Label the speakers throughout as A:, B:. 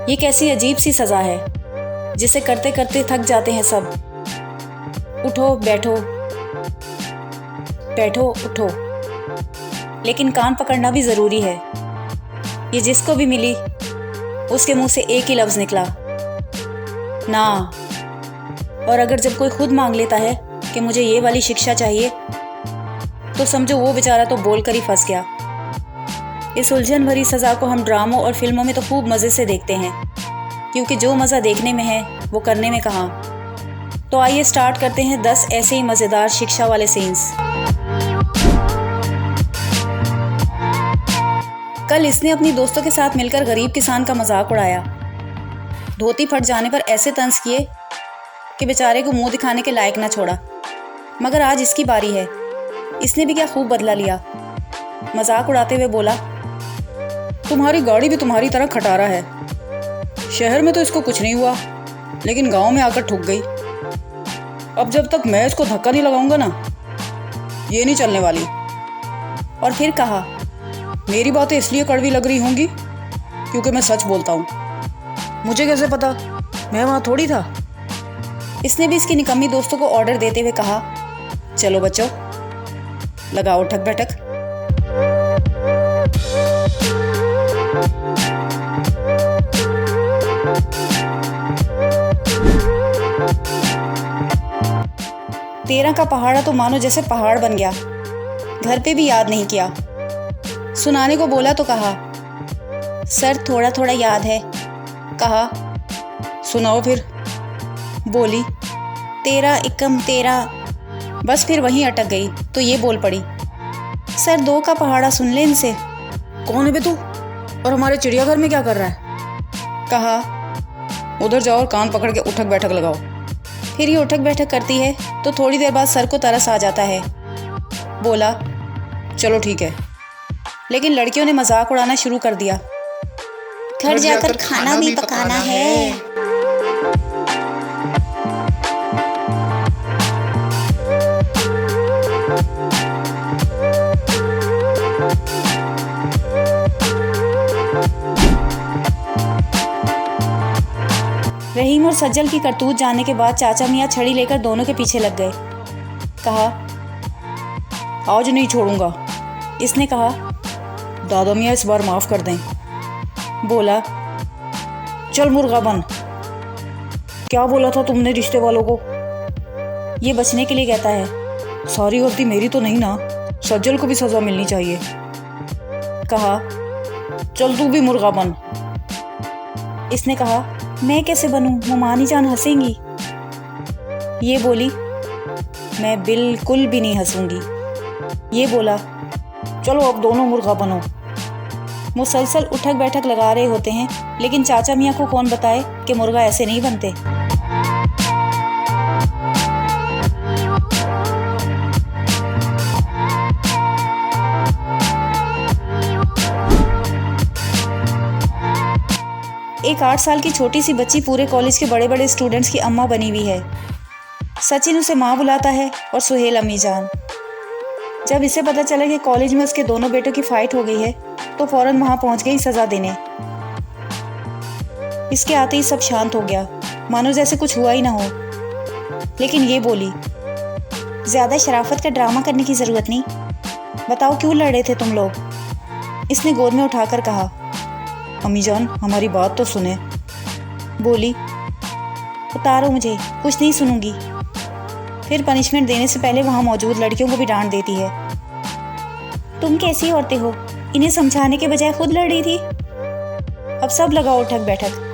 A: ये कैसी अजीब सी सज़ा है जिसे करते करते थक जाते हैं सब। उठो बैठो, बैठो उठो, लेकिन कान पकड़ना भी ज़रूरी है। ये जिसको भी मिली उसके मुंह से एक ही लफ्ज़ निकला, ना। और अगर जब कोई खुद मांग लेता है कि मुझे ये वाली शिक्षा चाहिए, तो समझो वो बेचारा तो बोलकर ही फंस गया। इस उलझन भरी सज़ा को हम ड्रामों और फिल्मों में तो खूब मज़े से देखते हैं, क्योंकि जो मज़ा देखने में है वो करने में कहाँ। तो आइए स्टार्ट करते हैं 10 ऐसे ही मज़ेदार शिक्षा वाले सीन्स। कल इसने अपनी दोस्तों के साथ मिलकर गरीब किसान का मजाक उड़ाया। धोती फट जाने पर ऐसे तंज किए कि बेचारे को मुंह दिखाने के लायक न छोड़ा। मगर आज इसकी बारी है। इसने भी क्या खूब बदला लिया। मजाक उड़ाते हुए बोला, तुम्हारी गाड़ी भी तुम्हारी तरह खटारा है। शहर में तो इसको कुछ नहीं हुआ, लेकिन गांव में आकर ठुक गई। अब जब तक मैं इसको धक्का नहीं लगाऊंगा ना, ये नहीं चलने वाली। और फिर कहा, मेरी बातें इसलिए कड़वी लग रही होंगी क्योंकि मैं सच बोलता हूँ। मुझे कैसे पता, मैं वहाँ थोड़ी था। इसने भी इसकी निकम्मी दोस्तों को ऑर्डर देते हुए कहा, चलो बच्चों, लगाओ ठक बैठक। तेरह का पहाड़ा तो मानो जैसे पहाड़ बन गया। घर पे भी याद नहीं किया। सुनाने को बोला तो कहा, सर थोड़ा थोड़ा याद है। कहा, सुनाओ फिर। बोली, 13 एकम 13। बस फिर वहीं अटक गई तो ये बोल पड़ी, सर 2 का पहाड़ा सुन ले इनसे। कौन है बे तू, और हमारे चिड़ियाघर में क्या कर रहा है? कहा, उधर जाओ और कान पकड़ के उठक बैठक लगाओ। फिर ये उठक बैठक करती है तो थोड़ी देर बाद सर को तरस आ जाता है। बोला, चलो ठीक है। लेकिन लड़कियों ने मजाक उड़ाना शुरू कर दिया, घर जाकर खाना भी पकाना है। रहीम और सज्जल की करतूत जानने के बाद चाचा मियाँ छड़ी लेकर दोनों के पीछे लग गए। कहा, आज नहीं छोड़ूंगा। इसने कहा, दादा मियाँ इस बार माफ कर दें। बोला, चल मुर्गा बन। क्या बोला था तुमने रिश्ते वालों को? ये बचने के लिए कहता है, सारी गलती मेरी तो नहीं ना, सज्जल को भी सजा मिलनी चाहिए। कहा, चल तू भी मुर्गा बन। इसने कहा, मैं कैसे बनूं, मुमानी जान हंसेंगी। ये बोली, मैं बिल्कुल भी नहीं हंसूंगी। ये बोला, चलो अब दोनों मुर्गा बनो। मुसलसल उठक बैठक लगा रहे होते हैं, लेकिन चाचा मियाँ को कौन बताए कि मुर्गा ऐसे नहीं बनते। एक 8 साल की छोटी सी बच्ची पूरे कॉलेज के बड़े बड़े स्टूडेंट्स की अम्मा बनी हुई है। सचिन उसे माँ बुलाता है और सुहेल अम्मी जान। जब इसे पता चला कि कॉलेज में उसके दोनों बेटों की फाइट हो गई है, तो फौरन वहां पहुंच गई सजा देने। इसके आते ही सब शांत हो गया, मानो जैसे कुछ हुआ ही ना हो। लेकिन ये बोली, ज्यादा शराफत का ड्रामा करने की जरूरत नहीं। बताओ क्यों लड़ रहे थे तुम लोग? इसने गोद में उठाकर कहा, अम्मी जान हमारी बात तो सुने। बोली, उतारो मुझे, कुछ नहीं सुनूंगी। फिर पनिशमेंट देने से पहले वहां मौजूद लड़कियों को भी डांट देती है। तुम कैसी औरतें हो, इन्हें समझाने के बजाय खुद लड़ रही थी। अब सब लगाओ उठक बैठक।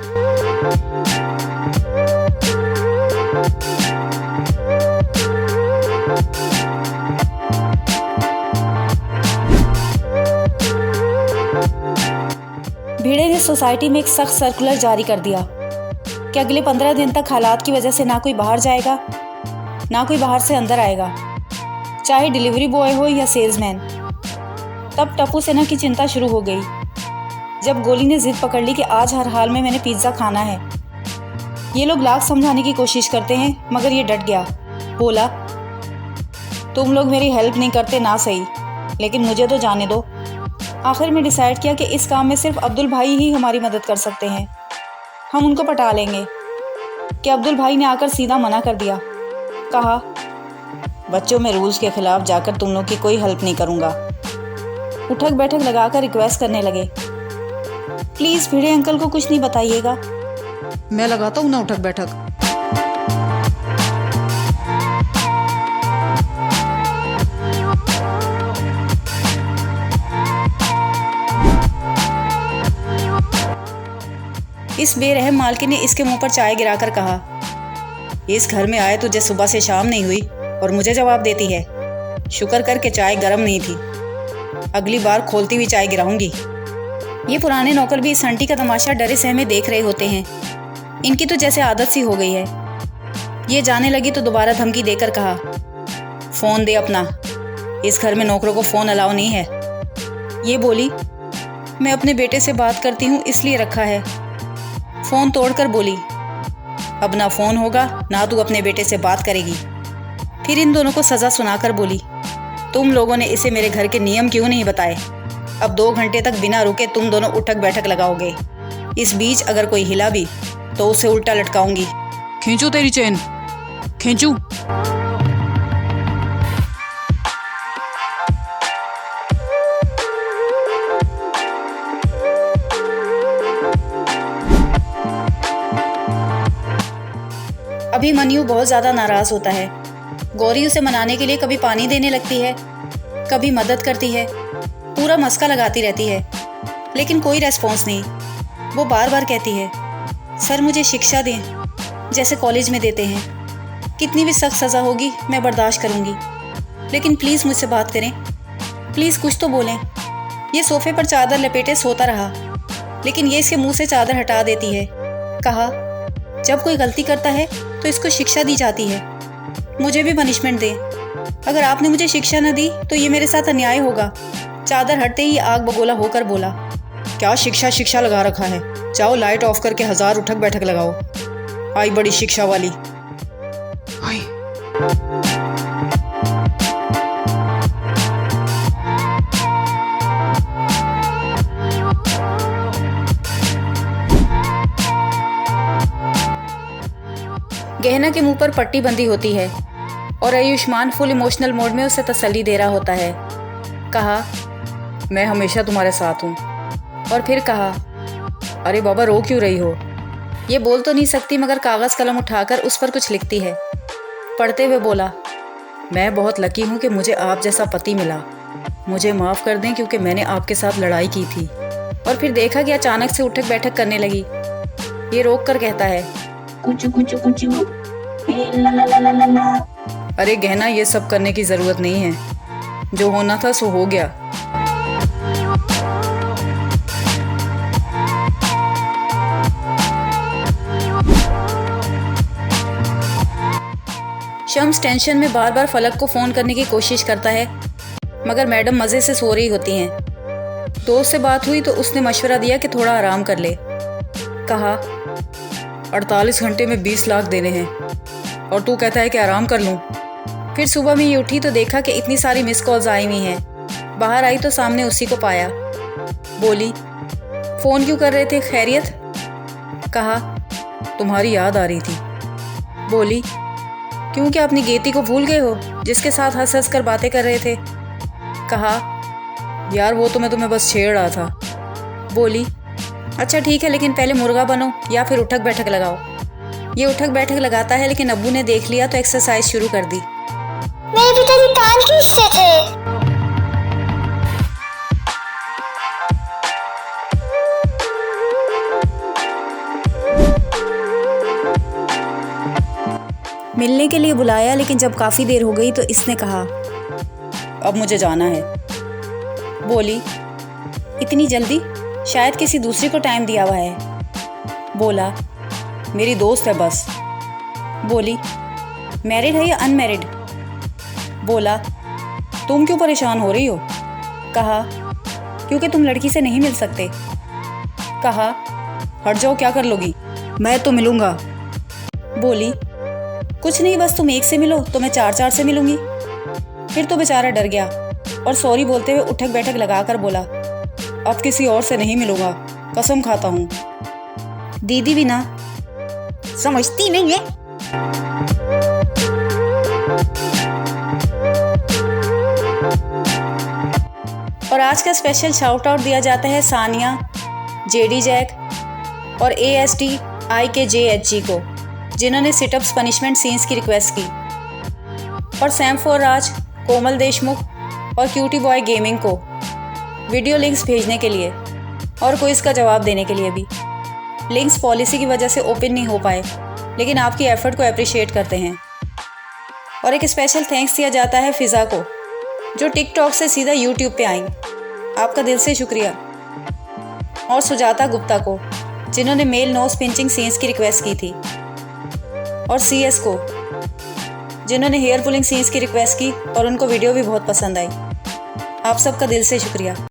A: भिड़े ने सोसाइटी में एक सख्त सर्कुलर जारी कर दिया कि अगले 15 दिन तक हालात की वजह से ना कोई बाहर जाएगा, ना कोई बाहर से अंदर आएगा, चाहे डिलीवरी बॉय हो या सेल्समैन। तब टप्पू सेना की चिंता शुरू हो गई जब गोली ने जिद पकड़ ली कि आज हर हाल में मैंने पिज्ज़ा खाना है। ये लोग लाख समझाने की कोशिश करते हैं, मगर ये डट गया। बोला, तुम लोग मेरी हेल्प नहीं करते ना सही, लेकिन मुझे तो जाने दो। आखिर में डिसाइड किया कि इस काम में सिर्फ अब्दुल भाई ही हमारी मदद कर सकते हैं। हम उनको पटा लेंगे। कि अब्दुल भाई ने आकर सीधा मना कर दिया। कहा, बच्चों में रूल्स के खिलाफ जाकर तुम लोग की कोई हेल्प नहीं करूँगा। उठक बैठक लगाकर रिक्वेस्ट करने लगे, प्लीज़ भिड़े अंकल को कुछ नहीं बताइएगा।
B: मैं लगाता हूँ ना उठक बैठक।
A: इस बेरहम मालकिन ने इसके मुंह पर चाय गिराकर कहा, इस घर में आए तुझे सुबह से शाम नहीं हुई और मुझे जवाब देती है। शुक्र कर के चाय गर्म नहीं थी, अगली बार खोलती हुई चाय गिराऊंगी। ये पुराने नौकर भी इस आंटी का तमाशा डरे सहमे देख रहे होते हैं। इनकी तो जैसे आदत सी हो गई है। ये जाने लगी तो दोबारा धमकी देकर कहा, फ़ोन दे अपना, इस घर में नौकरों को फ़ोन अलाउ नहीं है। ये बोली, मैं अपने बेटे से बात करती हूँ इसलिए रखा है। फ़ोन तोड़कर बोली, अब ना फ़ोन होगा ना तू अपने बेटे से बात करेगी। फिर इन दोनों को सज़ा सुनाकर बोली, तुम लोगों ने इसे मेरे घर के नियम क्यों नहीं बताए? अब 2 घंटे तक बिना रुके तुम दोनों उठक बैठक लगाओगे। इस बीच अगर कोई हिला भी तो उसे उल्टा लटकाऊंगी।
B: खींचू तेरी चेन, खींचू।
A: अभी मनियू बहुत ज़्यादा नाराज़ होता है। गौरी उसे मनाने के लिए कभी पानी देने लगती है, कभी मदद करती है, पूरा मस्का लगाती रहती है, लेकिन कोई रेस्पॉन्स नहीं। वो बार बार कहती है, सर मुझे शिक्षा दें जैसे कॉलेज में देते हैं। कितनी भी सख्त सज़ा होगी मैं बर्दाश्त करूँगी, लेकिन प्लीज़ मुझसे बात करें, प्लीज़ कुछ तो बोलें। ये सोफ़े पर चादर लपेटे सोता रहा, लेकिन ये इसके मुंह से चादर हटा देती है। कहा, जब कोई गलती करता है तो इसको शिक्षा दी जाती है, मुझे भी पनिशमेंट दे। अगर आपने मुझे शिक्षा न दी तो ये मेरे साथ अन्याय होगा। चादर हटते ही आग बगोला होकर बोला, क्या शिक्षा लगा रखा है? जाओ लाइट ऑफ करके 1000 उठक बैठक लगाओ। आई बड़ी शिक्षा वाली।
B: आई।
A: गहना के मुंह पर पट्टी बंधी होती है और आयुष्मान फुल इमोशनल मोड में उसे तसल्ली दे रहा होता है। कहा,
B: मैं हमेशा तुम्हारे साथ हूँ।
A: और फिर कहा,
B: अरे बाबा रो क्यों रही हो?
A: ये बोल तो नहीं सकती मगर कागज़ कलम उठाकर उस पर कुछ लिखती है। पढ़ते हुए बोला,
B: मैं बहुत लकी हूँ कि मुझे आप जैसा पति मिला। मुझे माफ़ कर दें क्योंकि मैंने आपके साथ लड़ाई की थी।
A: और फिर देखा कि अचानक से उठक बैठक करने लगी। ये रोक कर कहता है,
C: कुछ कुछ कुछ ला।
B: अरे गहना, ये सब करने की ज़रूरत नहीं है। जो होना था सो हो गया।
A: शम्स टेंशन में बार बार फलक को फ़ोन करने की कोशिश करता है, मगर मैडम मज़े से सो रही होती हैं। दोस्त से बात हुई तो उसने मशवरा दिया कि थोड़ा आराम कर ले। कहा,
B: 48 घंटे में 20 लाख देने हैं और तू कहता है कि आराम कर लूँ।
A: फिर सुबह में ये उठी तो देखा कि इतनी सारी मिस कॉल्स आई हुई हैं। बाहर आई तो सामने उसी को पाया। बोली, फ़ोन क्यों कर रहे थे, खैरियत? कहा,
B: तुम्हारी याद आ रही थी।
A: बोली, क्यों, क्या अपनी गेती को भूल गए हो जिसके साथ हंस हंस कर बातें कर रहे थे? कहा,
B: यार वो तो मैं तुम्हें बस छेड़ रहा था।
A: बोली, अच्छा ठीक है, लेकिन पहले मुर्गा बनो या फिर उठक बैठक लगाओ। ये उठक बैठक लगाता है, लेकिन अब्बू ने देख लिया तो एक्सरसाइज शुरू कर दी।
C: मेरे पिताजी कान खींचते थे।
A: मिलने के लिए बुलाया, लेकिन जब काफ़ी देर हो गई तो इसने कहा,
B: अब मुझे जाना है।
A: बोली, इतनी जल्दी? शायद किसी दूसरे को टाइम दिया हुआ है।
B: बोला, मेरी दोस्त है बस।
A: बोली, मैरिड है या अनमैरिड?
B: बोला, तुम क्यों परेशान हो रही हो?
A: कहा, क्योंकि तुम लड़की से नहीं मिल सकते।
B: कहा, हट जाओ, क्या कर लोगी? मैं तो मिलूंगा।
A: बोली, कुछ नहीं, बस तुम एक से मिलो तो मैं 4 से मिलूंगी। फिर तो बेचारा डर गया और सॉरी बोलते हुए उठक बैठक लगाकर बोला, अब किसी और से नहीं मिलूंगा, कसम खाता हूँ। दीदी भी ना समझती नहीं है। और आज का स्पेशल शाउट आउट दिया जाता है सानिया, जेडी जैक और ASTIKJHG को, जिन्होंने सिटअप्स पनिशमेंट सीन्स की रिक्वेस्ट की, और सैम फॉर राज, कोमल देशमुख और क्यूटी बॉय गेमिंग को वीडियो लिंक्स भेजने के लिए और क्विज का जवाब देने के लिए भी। लिंक्स पॉलिसी की वजह से ओपन नहीं हो पाए, लेकिन आपकी एफर्ट को अप्रिशिएट करते हैं। और एक स्पेशल थैंक्स दिया जाता है फ़िज़ा को, जो टिकटॉक से सीधा यूट्यूब पे आई। आपका दिल से शुक्रिया। और सुजाता गुप्ता को, जिन्होंने मेल नोज पिंचिंग सीन्स की रिक्वेस्ट की थी, और CS को, जिन्होंने हेयर पुलिंग सीन्स की रिक्वेस्ट की और उनको वीडियो भी बहुत पसंद आई। आप सबका दिल से शुक्रिया।